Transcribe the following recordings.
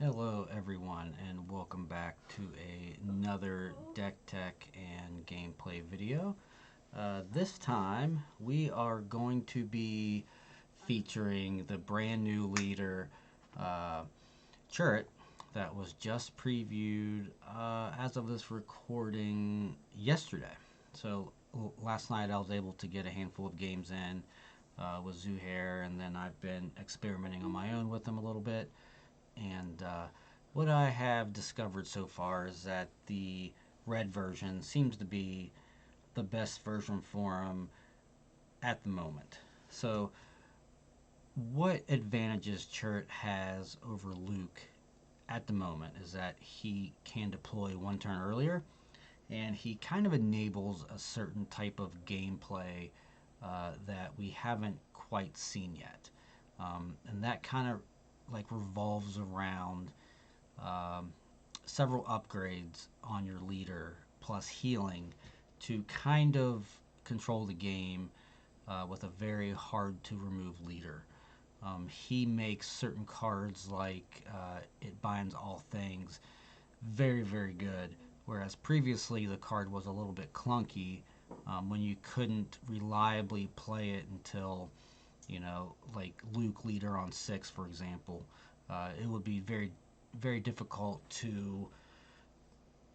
Hello everyone and welcome back to another DeckTech and gameplay video. This time we are going to be featuring the brand new leader, uh, Chirrut, that was just previewed as of this recording yesterday. So last night I was able to get a handful of games in with Zuhair, and then I've been experimenting on my own with them a little bit. And what I have discovered so far is that the red version seems to be the best version for him at the moment. So, what advantages Chirrut has over Luke at the moment is that he can deploy one turn earlier, and he kind of enables a certain type of gameplay that we haven't quite seen yet. And that kind of like revolves around um, several upgrades on your leader plus healing to kind of control the game with a very hard to remove leader. He makes certain cards like it binds all things very, very good, whereas previously the card was a little bit clunky when you couldn't reliably play it until, like Luke leader on 6, for example. It would be very, very difficult to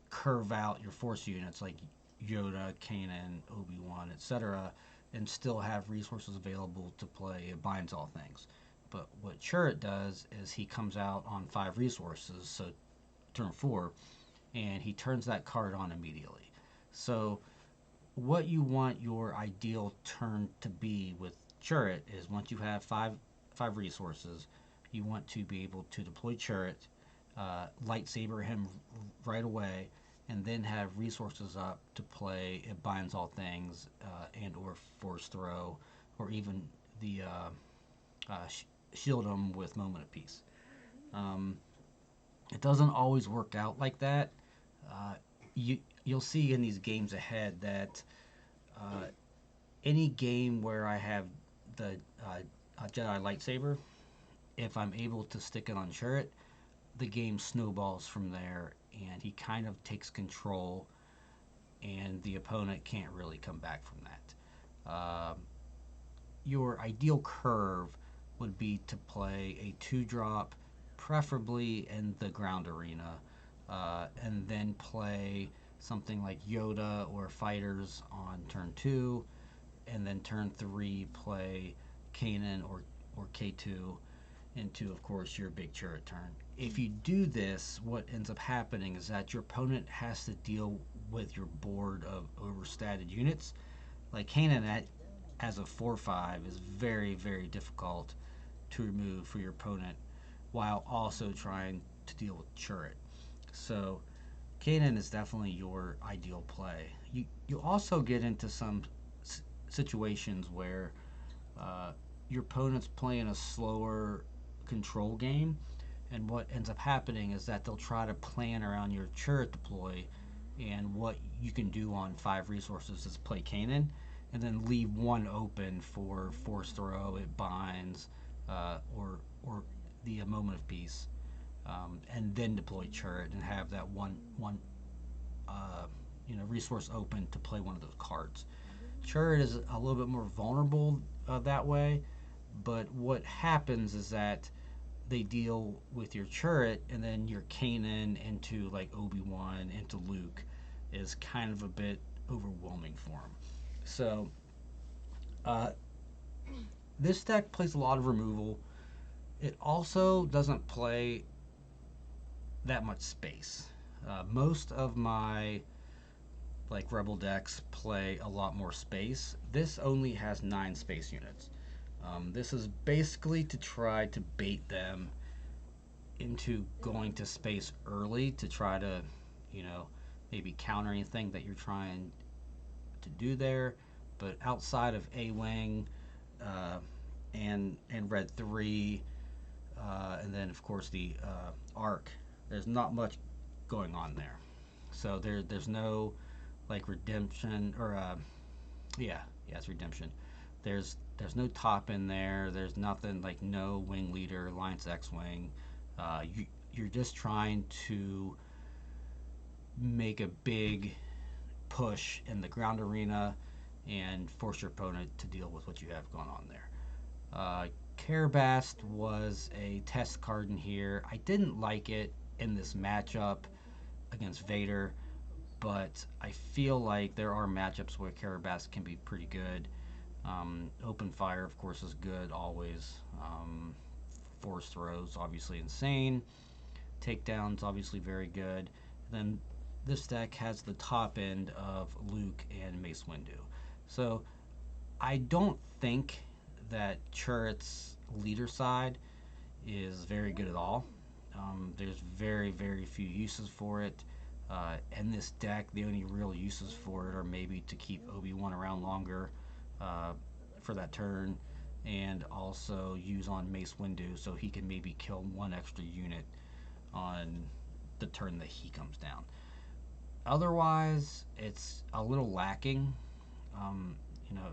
curve out your force units like Yoda, Kanan, Obi-Wan, etc., and still have resources available to play It Binds All Things. But what Chirrut does is he comes out on 5 resources, so turn 4, and he turns that card on immediately. So what you want your ideal turn to be with Chirrut is once you have five resources, you want to be able to deploy Chirrut, lightsaber him right away, and then have resources up to play It Binds All Things and or Force Throw, or even the shield him with Moment of Peace. Um, it doesn't always work out like that. Uh, you'll see in these games ahead that uh, any game where I have the Jedi lightsaber, if I'm able to stick it on Chirrut, the game snowballs from there, and he kind of takes control, and the opponent can't really come back from that. Your ideal curve would be to play a 2-drop, preferably in the ground arena, and then play something like Yoda or Fighters on turn 2, and then turn 3 play Kanan or K2 into, of course, your big Chirrut turn. If you do this, what ends up happening is that your opponent has to deal with your board of overstated units. Like Kanan as a 4/5 is very, very difficult to remove for your opponent while also trying to deal with Chirrut. So Kanan is definitely your ideal play. You also get into some situations where uh, your opponent's playing a slower control game, and what ends up happening is that they'll try to plan around your Chirrut deploy, and what you can do on 5 resources is play Kanan, and then leave one open for Force Throw, It Binds, or the Moment of Peace, and then deploy Chirrut and have that one uh, resource open to play one of those cards. Chirrut is a little bit more vulnerable that way, but what happens is that they deal with your Chirrut, and then your Kanan into like Obi-Wan into Luke is kind of a bit overwhelming for him. So uh, this deck plays a lot of removal. It also doesn't play that much space. Most of my like Rebel decks play a lot more space. This only has 9 space units. This is basically to try to bait them into going to space early to try to, you know, maybe counter anything that you're trying to do there. But outside of A Wing and Red 3, and then of course the Arc, there's not much going on there. So there's no like redemption or yeah, it's redemption. There's no top in there. There's nothing like no wing leader, Alliance X Wing. You're just trying to make a big push in the ground arena and force your opponent to deal with what you have going on there. Carabast was a test card in here. I didn't like it in this matchup against Vader, but I feel like there are matchups where Carabast can be pretty good. Open fire, of course, is good always. Force throws, obviously insane. Takedowns, obviously very good. Then this deck has the top end of Luke and Mace Windu. So I don't think that Chirrut's leader side is very good at all. There's very, very few uses for it. In this deck, the only real uses for it are maybe to keep Obi-Wan around longer for that turn, and also use on Mace Windu so he can maybe kill one extra unit on the turn that he comes down. Otherwise, it's a little lacking. Um,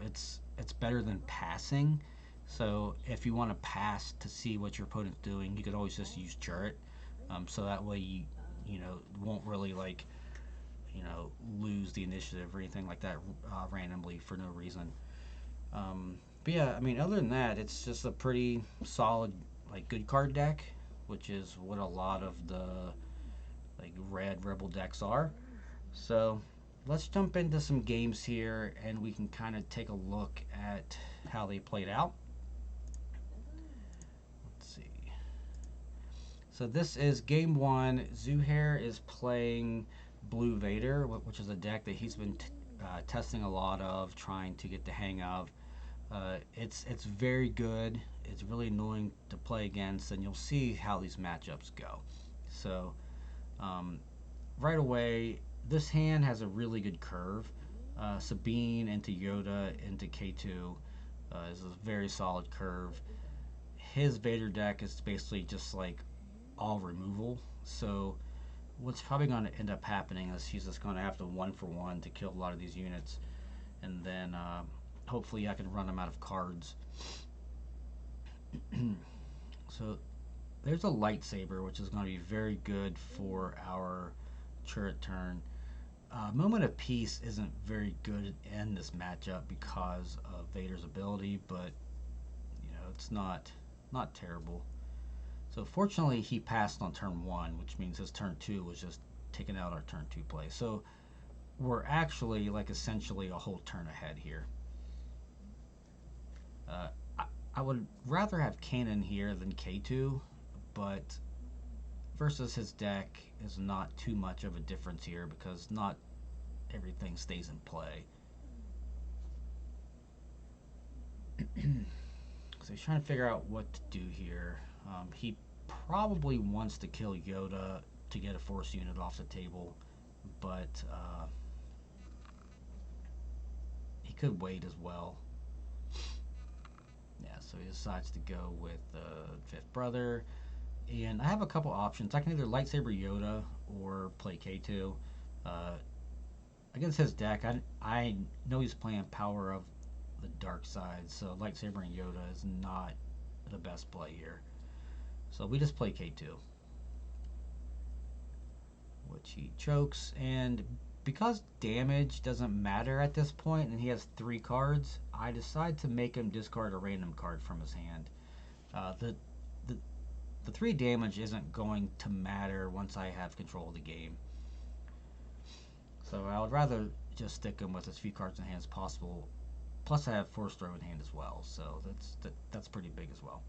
it's better than passing. So if you want to pass to see what your opponent's doing, you could always just use Chirrut. So that way you won't really lose the initiative or anything like that randomly for no reason. But yeah, I mean, other than that, it's just a pretty solid good card deck, which is what a lot of the red rebel decks are. So let's jump into some games here and we can kind of take a look at how they played out. Let's see. So this is game one. Zuhair is playing Blue Vader, which is a deck that he's been testing a lot of, trying to get the hang of. It's very good. It's really annoying to play against, and you'll see how these matchups go. So right away, this hand has a really good curve. Sabine into Yoda into K2 is a very solid curve. His Vader deck is basically just all removal. So what's probably going to end up happening is he's just going to have to 1-for-1 to kill a lot of these units, and then hopefully I can run him out of cards. So there's a lightsaber, which is going to be very good for our Chirrut turn. Moment of Peace isn't very good in this matchup because of Vader's ability, but it's not terrible. So fortunately, he passed on turn 1, which means his turn 2 was just taking out our turn 2 play. So we're actually essentially a whole turn ahead here. I would rather have Kanan here than K2, but versus his deck is not too much of a difference here because not everything stays in play. So he's trying to figure out what to do here. He probably wants to kill Yoda to get a force unit off the table, but he could wait as well. Yeah, so he decides to go with the fifth brother. And I have a couple options. I can either lightsaber Yoda or play K2. Against his deck, I know he's playing Power of the Dark Side, so lightsabering Yoda is not the best play here. So we just play K2, which he chokes. And because damage doesn't matter at this point, and he has 3 cards, I decide to make him discard a random card from his hand. The 3 damage isn't going to matter once I have control of the game. So I would rather just stick him with as few cards in hand as possible. Plus I have Force Throw in hand as well, so that's pretty big as well.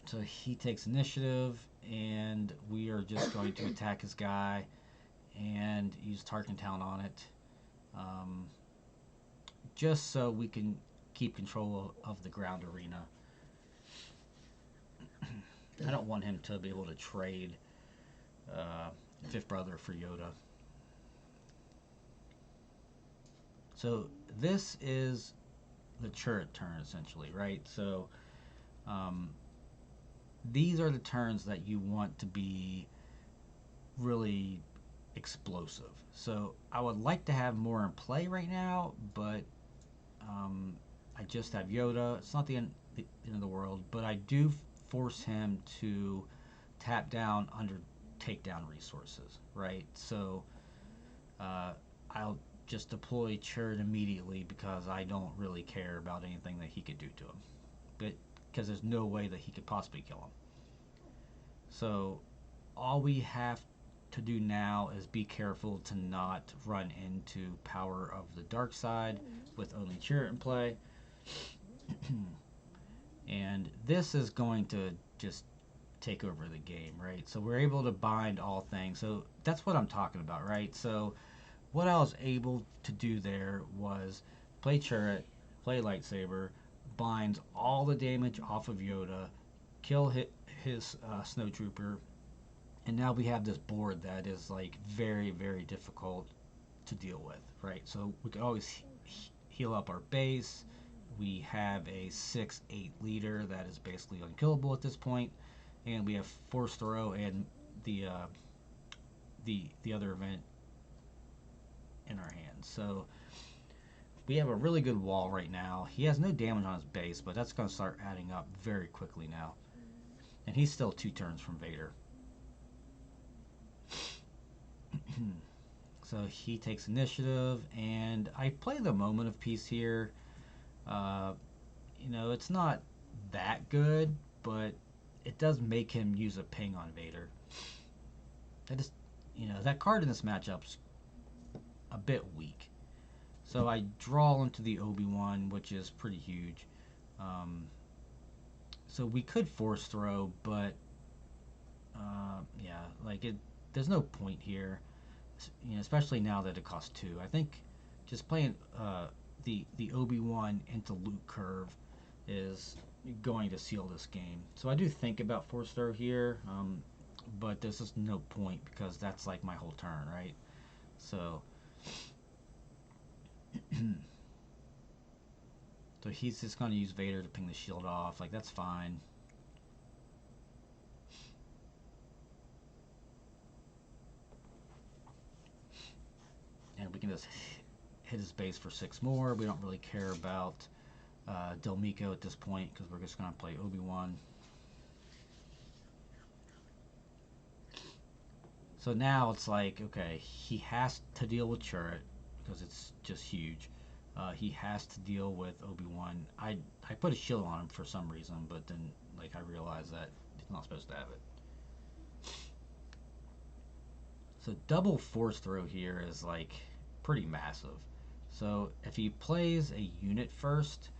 So he takes initiative, and we are just going to attack his guy and use Tarkin Town on it, just so we can keep control of the ground arena. I don't want him to be able to trade Fifth Brother for Yoda. So this is the Chirrut turn, essentially, right? So these are the turns that you want to be really explosive. So I would like to have more in play right now, but I just have Yoda. It's not the the end of the world, but I do force him to tap down under takedown resources, right? So uh, I'll just deploy Chirrut immediately because I don't really care about anything that he could do to him, but because there's no way that he could possibly kill him. So all we have to do now is be careful to not run into Power of the Dark Side with only Chirrut in play. And this is going to just take over the game, right? So we're able to bind all things. So that's what I'm talking about, right? So what I was able to do there was play Chirrut, play Lightsaber, binds all the damage off of Yoda, kill his Snowtrooper, and now we have this board that is like very, very difficult to deal with, right? So we can always heal up our base. We have a 6/8 leader that is basically unkillable at this point, and we have Force Throw and the the other event in our hands. So we have a really good wall right now. He has no damage on his base, but that's going to start adding up very quickly now. And he's still 2 turns from Vader. So he takes initiative, and I play the Moment of Peace here. Uh, it's not that good, but it does make him use a ping on Vader. I just, that card in this matchup's a bit weak. So I draw into the Obi-Wan, which is pretty huge. So we could Force Throw, but yeah, like there's no point here. Especially now that it costs 2. I think just playing the Obi-Wan into Luke curve is going to seal this game. So I do think about Force Throw here, but there's just no point because that's like my whole turn, right? So so he's just going to use Vader to ping the shield off. Like, that's fine. And we can just hit his base for 6 more. We don't really care about Del Meeko at this point because we're just going to play Obi-Wan. So now it's like, okay, he has to deal with Chirrut because it's just huge. He has to deal with Obi-Wan. I put a shield on him for some reason, but then like I realized that he's not supposed to have it. So double Force Throw here is like pretty massive. So if he plays a unit first,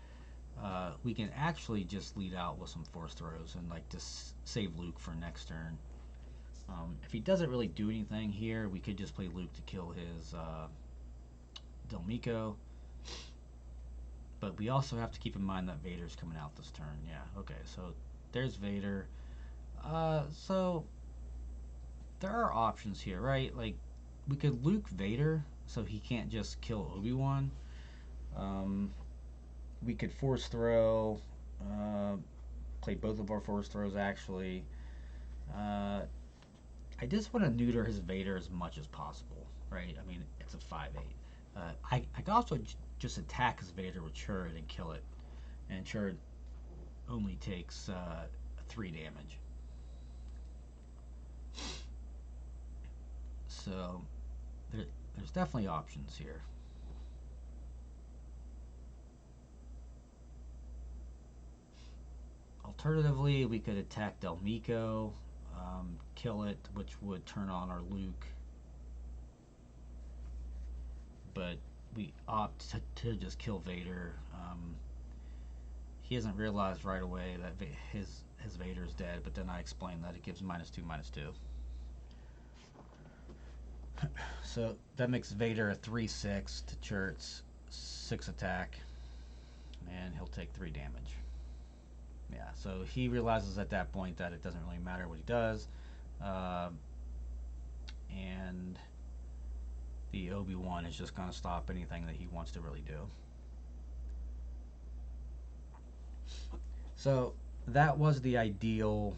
we can actually just lead out with some Force Throws and like just save Luke for next turn. If he doesn't really do anything here, we could just play Luke to kill his Del Meeko. But we also have to keep in mind that Vader's coming out this turn. Yeah, okay, so there's Vader. So there are options here, right? Like, we could Luke Vader so he can't just kill Obi-Wan. We could Force Throw, play both of our Force Throws actually. I just want to neuter his Vader as much as possible, right? I mean, it's a 5/8. I can also just attack his Vader with Chirrut and kill it, and Chirrut only takes 3 damage. So there's definitely options here. Alternatively, we could attack Del Meeko, kill it, which would turn on our Luke. But we opt to just kill Vader. He hasn't realized right away that his Vader's dead, but then I explain that it gives -2/-2. So that makes Vader a 3/6 to Chirrut's 6 attack, and he'll take 3 damage. Yeah, so he realizes at that point that it doesn't really matter what he does, and the Obi-Wan is just going to stop anything that he wants to really do. So that was the ideal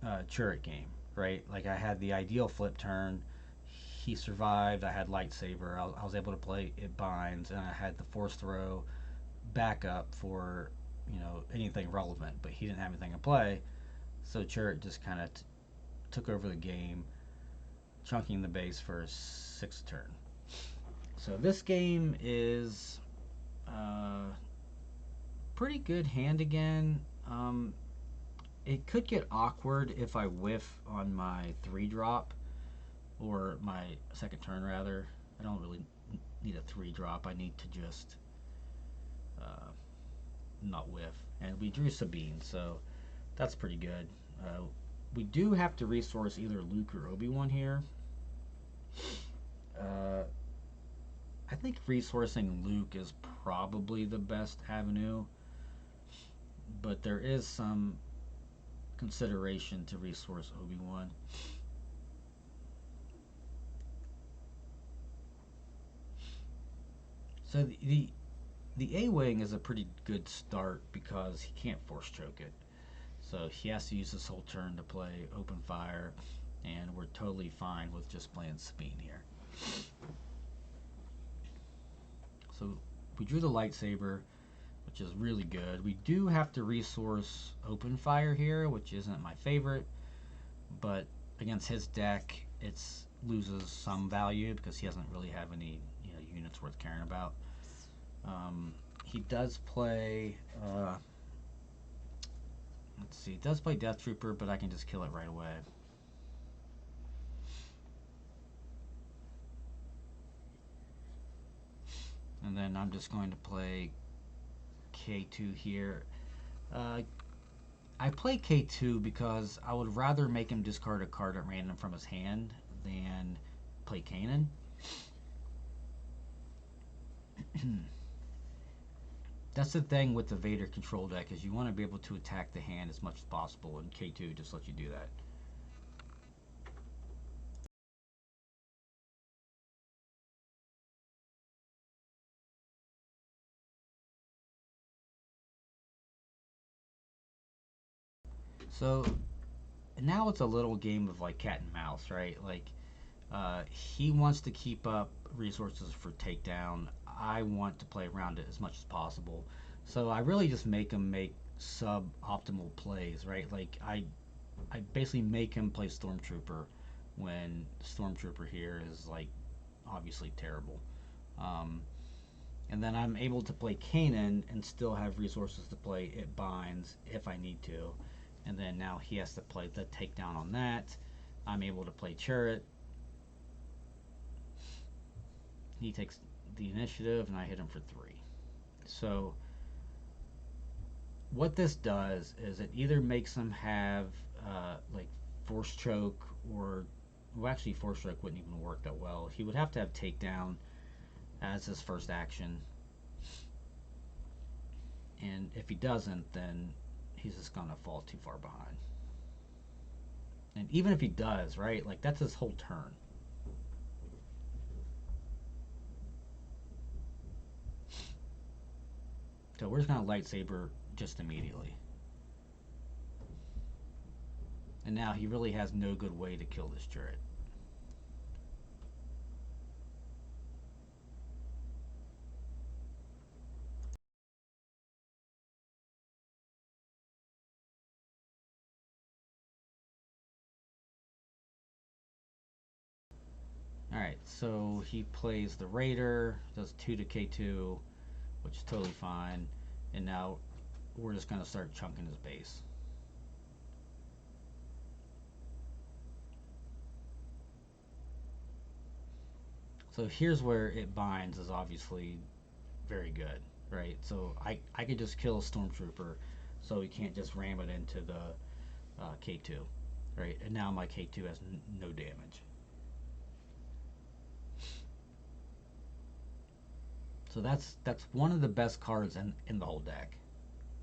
Chirrut game, right? Like, I had the ideal flip turn. He survived. I had Lightsaber. I was able to play It Binds, and I had the Force Throw backup for anything relevant, but he didn't have anything to play, so Chirrut just kind of took over the game, chunking the base for his sixth turn. So this game is pretty good hand again. It could get awkward if I whiff on my 3-drop, or my second turn rather. I don't really need a 3-drop. I need to just not whiff. And we drew Sabine, so that's pretty good. We do have to resource either Luke or Obi-Wan here. I think resourcing Luke is probably the best avenue, but there is some consideration to resource Obi-Wan. So the A-Wing is a pretty good start because he can't force choke it. So he has to use this whole turn to play open fire, and we're totally fine with just playing Sabine here. So we drew the lightsaber, which is really good. We do have to resource open fire here, which isn't my favorite, but against his deck, it loses some value because he doesn't really have any units worth caring about. He does play. Let's see. He does play Death Trooper, but I can just kill it right away. And then I'm just going to play K2 here. I play K2 because I would rather make him discard a card at random from his hand than play Kanan. That's the thing with the Vader control deck, is you want to be able to attack the hand as much as possible, and K2 just lets you do that. So now it's a little game of like cat and mouse, right? Like he wants to keep up resources for takedown. I want to play around it as much as possible. So I really just make him make suboptimal plays, right? Like I basically make him play Stormtrooper when Stormtrooper here is like obviously terrible. Um, and then I'm able to play Kanan and still have resources to play It Binds if I need to. And then now he has to play the takedown on that. I'm able to play Chirrut. He takes the initiative, and I hit him for 3. So what this does is it either makes him have like force choke, or well, actually force choke wouldn't even work that well. He would have to have takedown as his first action, and if he doesn't, then he's just gonna fall too far behind. And even if he does, right, like that's his whole turn. So we're just gonna lightsaber just immediately. And now he really has no good way to kill this turret. Alright, so he plays the Raider, does 2 to K2, which is totally fine. And now we're just going to start chunking his base. So here's where It Binds is obviously very good, right? So I could just kill a Stormtrooper, so he can't just ram it into the K2, right? And now my K2 has no damage. So that's one of the best cards in the whole deck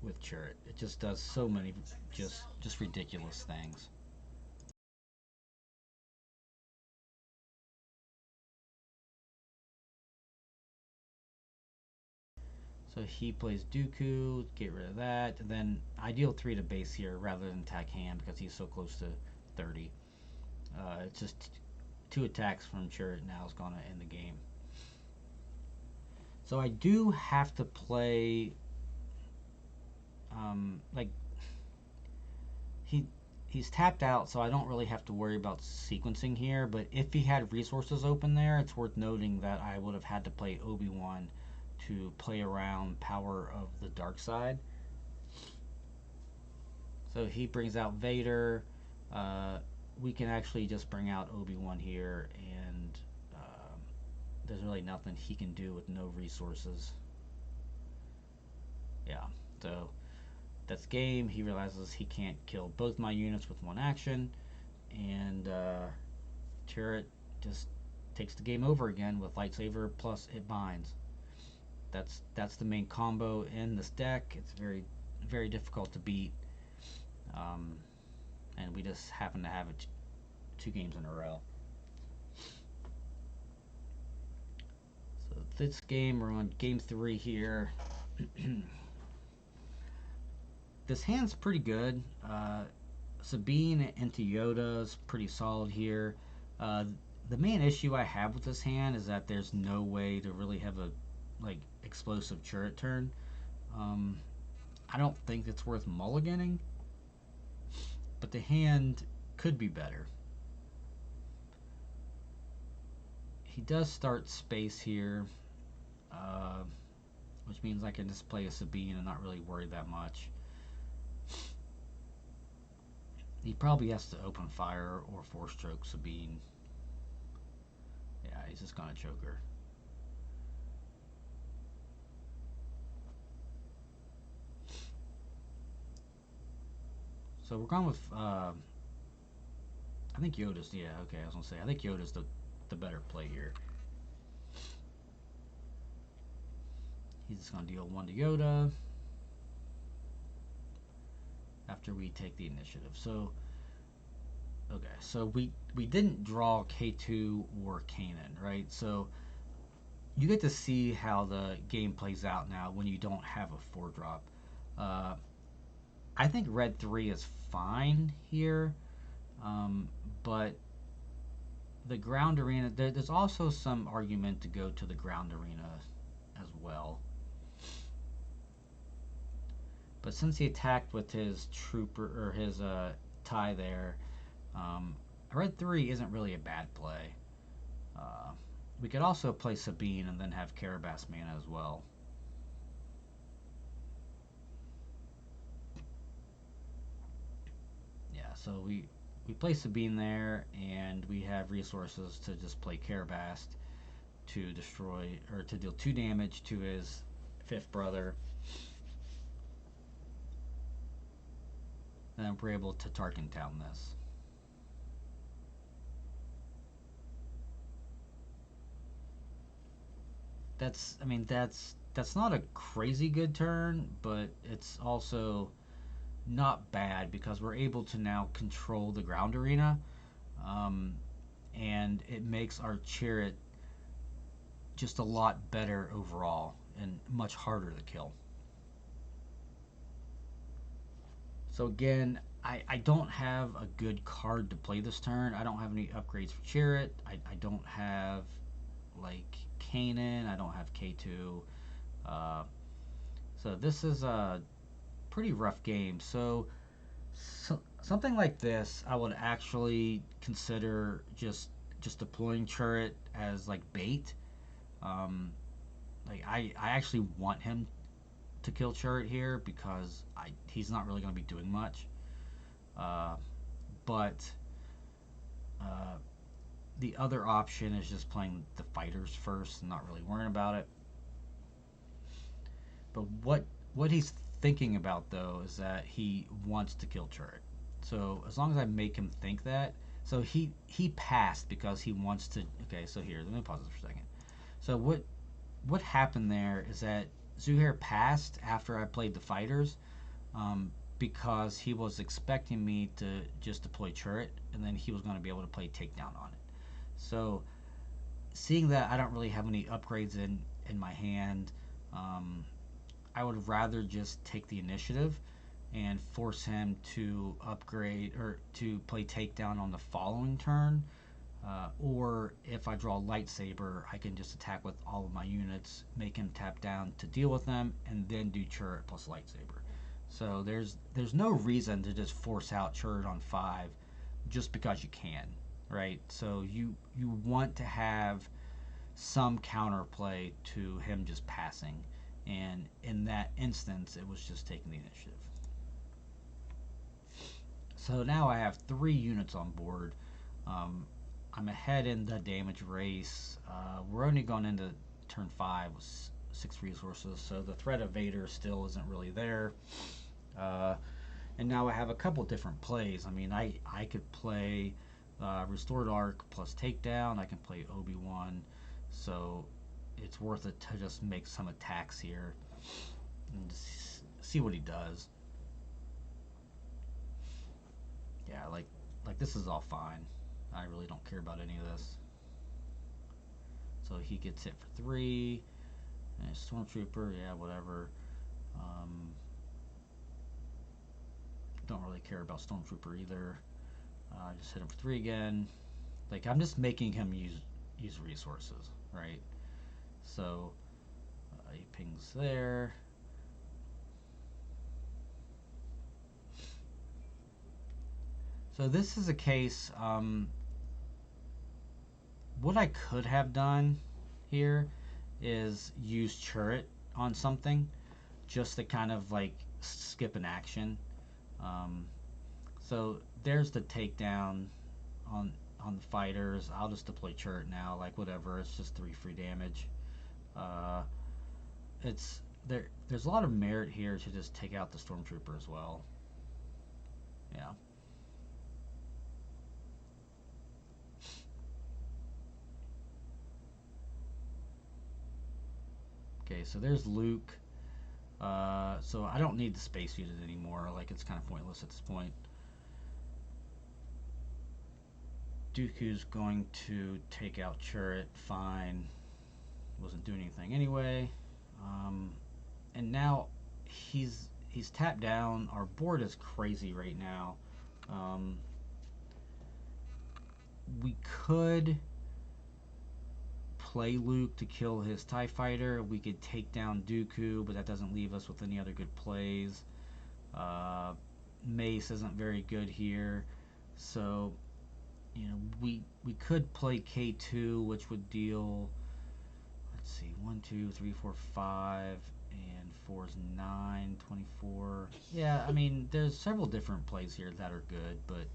with Chirrut. It just does so many just ridiculous things. So he plays Dooku, get rid of that, and then I deal 3 to base here rather than attack hand because he's so close to 30. It's just 2 attacks from Chirrut now is going to end the game. So I do have to play like he he's tapped out, so I don't really have to worry about sequencing here. But if he had resources open there, it's worth noting that I would have had to play Obi-Wan to play around Power of the Dark Side. So he brings out Vader. Uh, we can actually just bring out Obi-Wan here, and there's really nothing he can do with no resources. Yeah, so that's game. He realizes he can't kill both my units with one action, and Chirrut just takes the game over again with lightsaber plus it binds. That's the main combo in this deck. It's very difficult to beat, um, and we just happen to have it two games in a row. So this game, we're on game 3 here. This hand's pretty good. Sabine into Yoda's pretty solid here. Uh, the main issue I have with this hand is that there's no way to really have a like explosive Chirrut turn. Um, I don't think it's worth mulliganing, but the hand could be better. He does start space here, uh, which means I can just play a Sabine and not really worry that much. He probably has to open fire or four stroke Sabine. Yeah, he's just gonna choke her. So we're going with I think Yoda's. Yeah, okay. I was gonna say I think Yoda's the better play here. He's just gonna deal 1 to Yoda after we take the initiative. So okay, so we didn't draw K2 or Kanan, right? So you get to see how the game plays out now when you don't have a 4-drop. Uh, I think red 3 is fine here, but the ground arena, there's also some argument to go to the ground arena as well. But since he attacked with his trooper or his tie there, red 3 isn't really a bad play. Uh, we could also play Sabine and then have Carabas mana as well. Yeah, so we play Sabine there, and we have resources to just play Carabas to destroy or to deal 2 damage to his 5th brother. And then we're able to Tarkin Town this. That's not a crazy good turn, but it's also not bad because we're able to now control the ground arena, um, and it makes our Chirrut just a lot better overall and much harder to kill. So again, I don't have a good card to play this turn. I don't have any upgrades for Chirrut. I don't have like Kanan. I don't have K2. Uh, so this is a pretty rough game. So something like this, I would actually consider just deploying Chirrut as like bait. Um, like I actually want him to kill Chirrut here because he's not really going to be doing much. Uh, but uh, the other option is just playing the fighters first and not really worrying about it. But what he's thinking about though is that he wants to kill Chirrut. So as long as I make him think that, so he passed because he wants to. Okay, so here, let me pause this for a second. So what happened there is that Zuhair passed after I played the fighters, because he was expecting me to just deploy Chirrut, and then he was going to be able to play takedown on it. So seeing that I don't really have any upgrades in my hand, um, I would rather just take the initiative and force him to upgrade or to play takedown on the following turn. Or if I draw lightsaber, I can just attack with all of my units, make him tap down to deal with them, and then do Chirrut plus lightsaber. So there's no reason to just force out Chirrut on 5 just because you can, right? So you want to have some counterplay to him just passing, and in that instance, it was just taking the initiative. So now I have 3 units on board. Um, I'm ahead in the damage race. We're only going into turn 5 with 6 resources, so the threat of Vader still isn't really there. Uh, and now I have a couple different plays. I mean, I could play Restored Arc plus Takedown. I can play Obi-Wan. So it's worth it to just make some attacks here and see what he does. Yeah, like this is all fine. I really don't care about any of this. So he gets hit for 3. And Stormtrooper, yeah, whatever. Don't really care about Stormtrooper either. Just hit him for 3 again. Like, I'm just making him use resources, right? So he pings there. So this is a case. What I could have done here is use Chirrut on something just to kind of like skip an action. Um, so there's the takedown on the fighters. I'll just deploy Chirrut now, like whatever. It's just 3 free damage. Uh, it's there's a lot of merit here to just take out the Stormtrooper as well. Yeah. Okay, so there's Luke. So I don't need the space unit anymore. Like, it's kind of pointless at this point. Dooku's going to take out Chirrut. Fine. Wasn't doing anything anyway. And now he's tapped down. Our board is crazy right now. Um, we could play Luke to kill his TIE fighter. We could take down Dooku, but that doesn't leave us with any other good plays. Mace isn't very good here. So, we could play K2, which would deal, let's see, 1, 2, 3, 4, 5, and 4 is 9, 24. Yeah, I mean, there's several different plays here that are good, but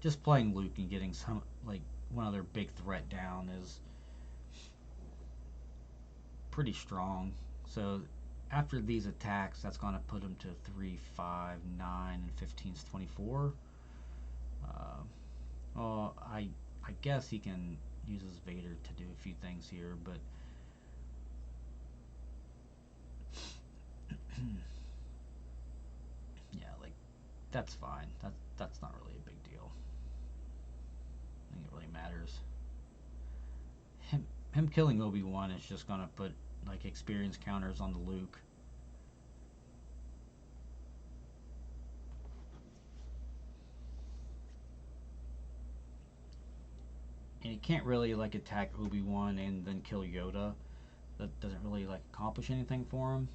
just playing Luke and getting some, like, one other big threat down is pretty strong. So after these attacks, that's going to put him to 3, 5, 9, and 15 is 24. Well, I guess he can use his Vader to do a few things here, but yeah, like, that's fine. That's not really a big deal. I think it really matters. Him killing Obi-Wan is just gonna put like experience counters on the Luke. And he can't really like attack Obi-Wan and then kill Yoda. That doesn't really like accomplish anything for him.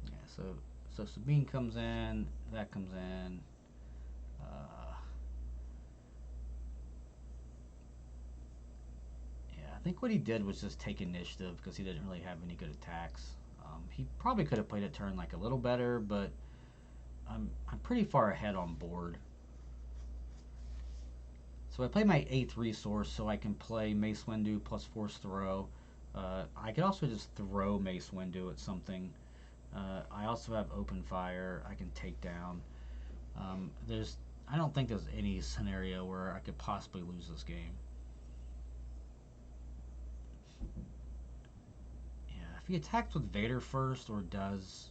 Yeah, so Sabine comes in, that comes in. Yeah, I think what he did was just take initiative because he didn't really have any good attacks. He probably could have played a turn like a little better, but I'm pretty far ahead on board. So I play my 8th resource so I can play Mace Windu plus Force Throw. I could also just throw Mace Windu at something. I also have Open Fire. I can take down. I don't think there's any scenario where I could possibly lose this game. Yeah, if he attacks with Vader first or does,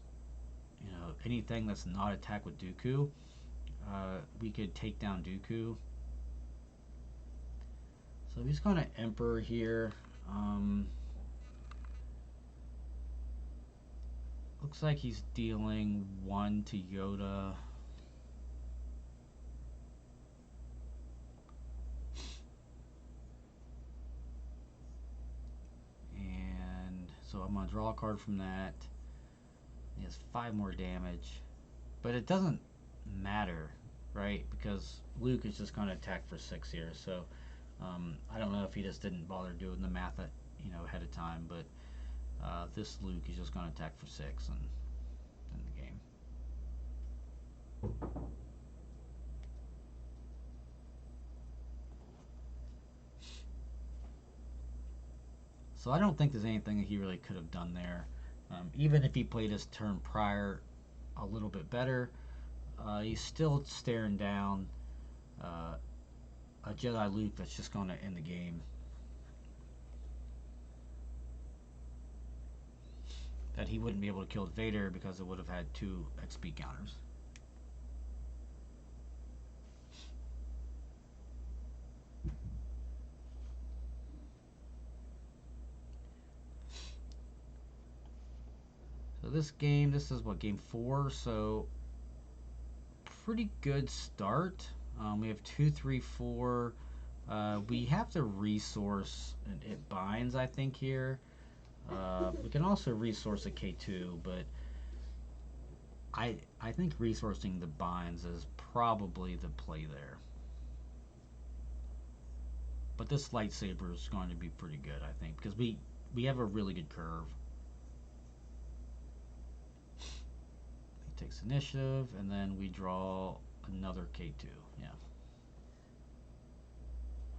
anything that's not attack with Dooku, we could take down Dooku. So he's going to Emperor here. Looks like he's dealing 1 to Yoda. I'm going to draw a card from that. He has 5 more damage. But it doesn't matter, right? Because Luke is just going to attack for 6 here. So I don't know if he just didn't bother doing the math ahead of time. But this Luke is just going to attack for 6 and end the game. So I don't think there's anything that he really could have done there. Even if he played his turn prior a little bit better, he's still staring down a Jedi Luke that's just going to end the game. That he wouldn't be able to kill Vader because it would have had 2 XP counters. So this is what, game 4, so pretty good start. We have 2, 3, 4. We have to resource, and it binds, I think, here. We can also resource a K2, but I think resourcing the binds is probably the play there. But this lightsaber is going to be pretty good, I think, because we have a really good curve. He takes initiative, and then we draw another K2. Yeah.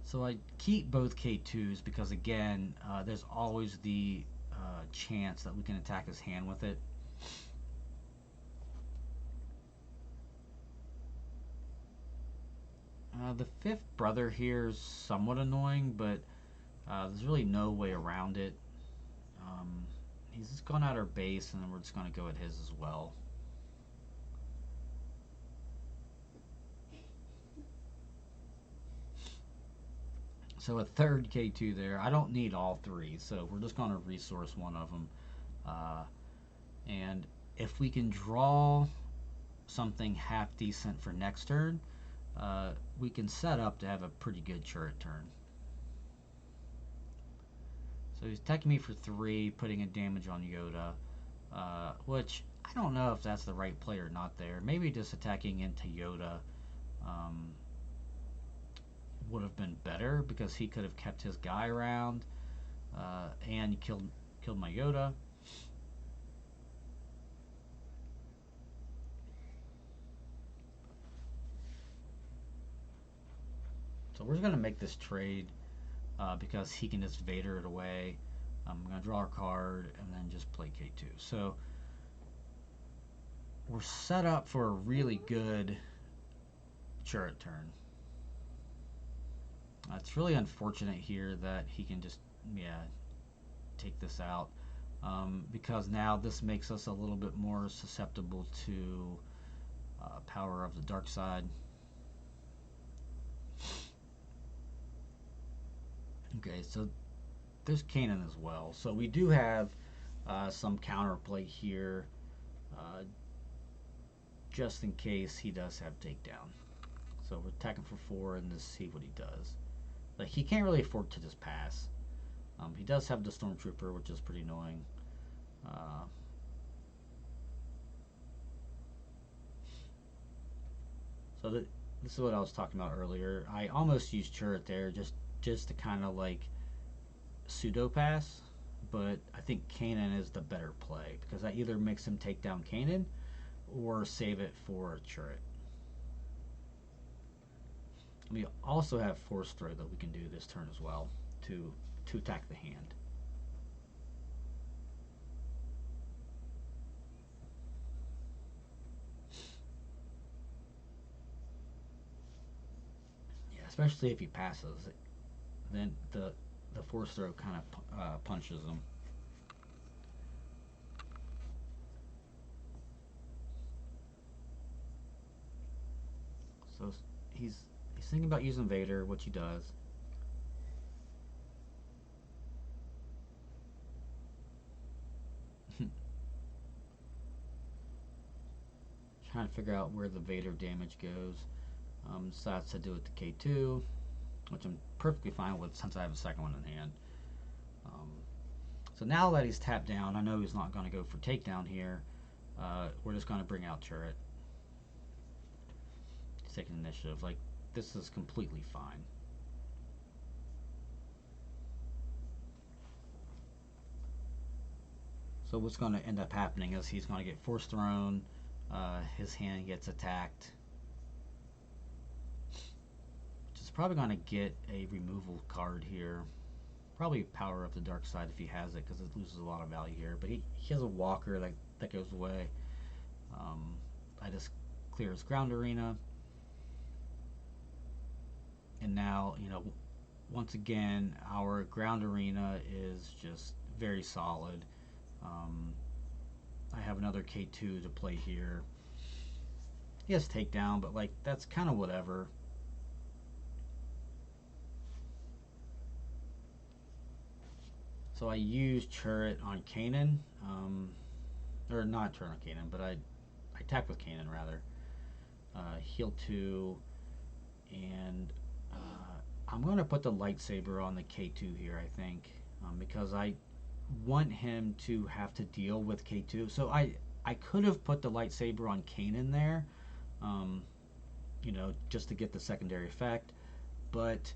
So I keep both K2s because, again, there's always the chance that we can attack his hand with it. The 5th brother here is somewhat annoying, but there's really no way around it. He's just gone out our base, and then we're just going to go at his as well. So a 3rd K2 there. I don't need all 3, so we're just going to resource one of them. And if we can draw something half decent for next turn, we can set up to have a pretty good Chirrut turn. So he's attacking me for 3, putting a damage on Yoda, which I don't know if that's the right play or not there. Maybe just attacking into Yoda would have been better because he could have kept his guy around and killed my Yoda. So we're going to make this trade because he can just Vader it away. I'm going to draw a card and then just play K2. So we're set up for a really good Chirrut turn. It's really unfortunate here that he can just, take this out. Because now this makes us a little bit more susceptible to power of the dark side. Okay, so there's Kanan as well. So we do have some counterplay here, just in case he does have takedown. So we're attacking for 4 and just see what he does. Like, he can't really afford to just pass. He does have the Stormtrooper, which is pretty annoying. So this is what I was talking about earlier. I almost used Chirrut there just to kind of like pseudo pass, but I think Kanan is the better play because that either makes him take down Kanan or save it for Chirrut. We also have Force Throw that we can do this turn as well to attack the hand. Yeah, especially if he passes, then the Force Throw kind of punches him. So he's thinking about using Vader, which he does. Trying to figure out where the Vader damage goes. Decides to do it to K2, which I'm perfectly fine with since I have a second one in hand. So now that he's tapped down, I know he's not going to go for takedown here. We're just going to bring out Chirrut. He's taking initiative. Like, this is completely fine. So what's going to end up happening is he's going to get force thrown. His hand gets attacked. Which is probably going to get a removal card here. Probably Power of the Dark Side if he has it, because it loses a lot of value here. But he has a walker that goes away. I just clear his ground arena. And now, you know, once again, our ground arena is just very solid. I have another K2 to play here. He has takedown, but like that's kind of whatever. So I used Chirrut on Kanan, or not Chirrut on Kanan, but I attacked with Kanan rather. Heal 2, and I'm going to put the lightsaber on the K2 here, I think, because I want him to have to deal with K2. So I could have put the lightsaber on Kanan there, you know, just to get the secondary effect, but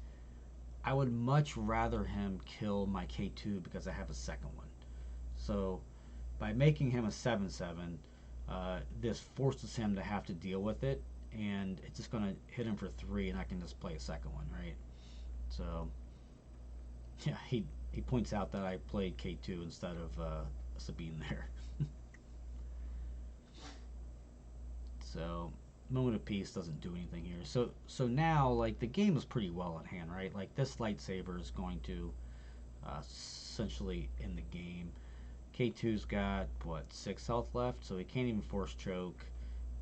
I would much rather him kill my K2 because I have a second one. So by making him a 7/7, this forces him to have to deal with it, and it's just going to hit him for 3, and I can just play a second one, right? So yeah, he points out that I played K2 instead of Sabine there. So Moment of Peace doesn't do anything here. So now, like, the game is pretty well at hand, right? Like, this lightsaber is going to essentially end the game. K2's got, what, 6 health left, so he can't even force choke.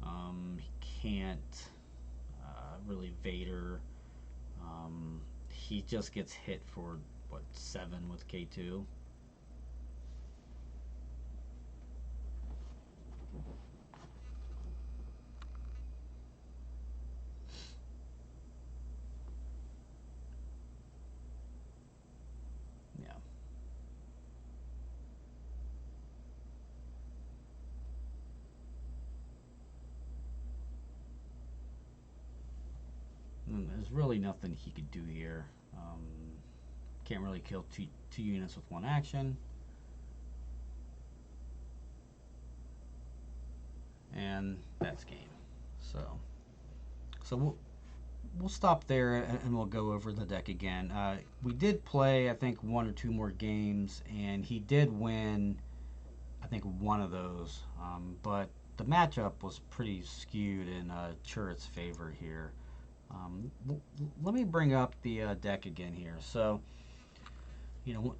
He can't really Vader. He just gets hit for, what, 7 with K2. Yeah. And there's really nothing he could do here. Can't really kill two units with one action. And that's game. So we'll stop there and we'll go over the deck again. We did play, I think, 1 or 2 more games, and he did win, I think, one of those. But the matchup was pretty skewed in Chirrut's favor here. Let me bring up the deck again here. So, you know,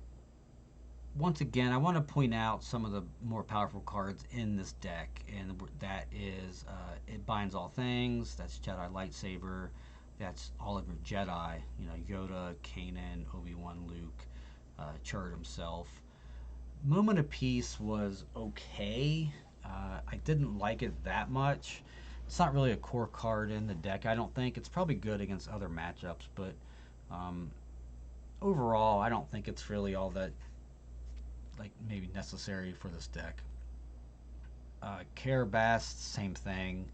once again, I want to point out some of the more powerful cards in this deck, and that is it binds all things. That's Jedi lightsaber. That's all of your Jedi. You know, Yoda, Kanan, Obi-Wan, Luke, Chirrut himself. Moment of Peace was okay. I didn't like it that much. It's not really a core card in the deck, I don't think. It's probably good against other matchups, but overall, I don't think it's really all that like maybe necessary for this deck. Carabast, same thing.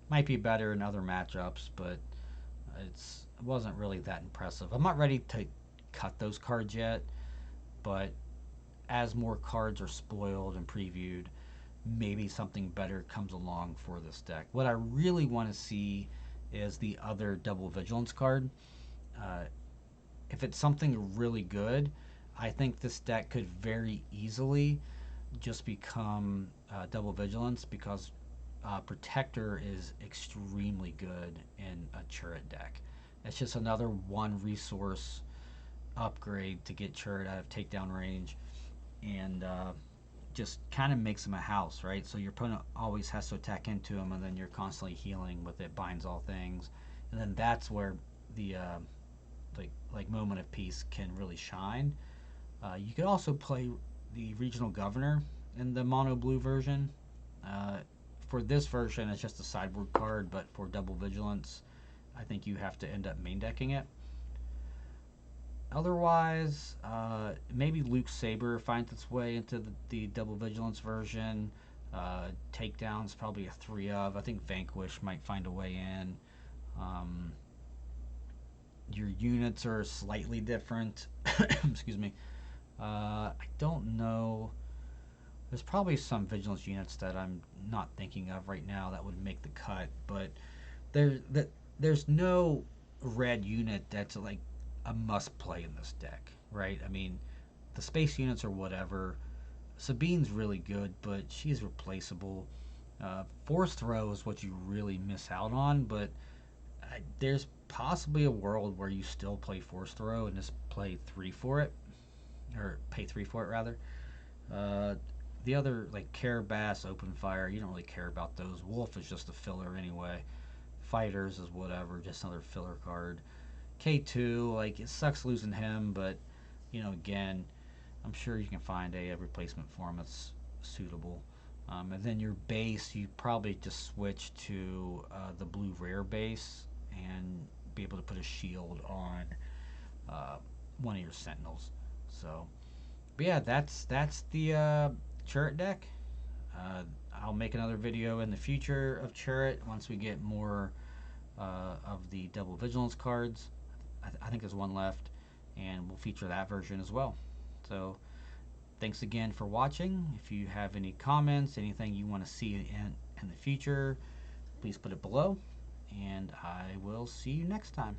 Might be better in other matchups, but it wasn't really that impressive. I'm not ready to cut those cards yet, but as more cards are spoiled and previewed, maybe something better comes along for this deck. What I really want to see is the other double vigilance card. If it's something really good, I think this deck could very easily just become double vigilance, because protector is extremely good in a Chirrut deck. It's just another 1 resource upgrade to get Chirrut out of takedown range, and just kind of makes him a house, right? So your opponent always has to attack into him, and then you're constantly healing with it. Binds all things, and then that's where the like Moment of Peace can really shine. You could also play the Regional Governor in the mono blue version. For this version, it's just a sideboard card, but for double vigilance, I think you have to end up main decking it. Otherwise, maybe Luke Saber finds its way into the double vigilance version. Takedown's probably a 3 of. I think Vanquish might find a way in. Um, your units are slightly different. Excuse me. I don't know. There's probably some vigilance units that I'm not thinking of right now that would make the cut, but there's no red unit that's like a must play in this deck, right? I mean, the space units are whatever. Sabine's really good, but she's replaceable. Force throw is what you really miss out on, but there's possibly a world where you still play force throw and just play 3 for it, or pay 3 for it rather. Uh, the other, like Carabass, Open Fire, you don't really care about those. Wolf is just a filler anyway. Fighters is whatever, just another filler card. K2, like, it sucks losing him, but, again, I'm sure you can find a replacement for him that's suitable. And then your base, you probably just switch to the blue rare base and be able to put a shield on one of your sentinels. So, but yeah, that's the Chirrut deck. Uh, I'll make another video in the future of Chirrut once we get more of the double vigilance cards. I think there's one left, and we'll feature that version as well. So thanks again for watching. If you have any comments, anything you want to see in the future, please put it below, and I will see you next time.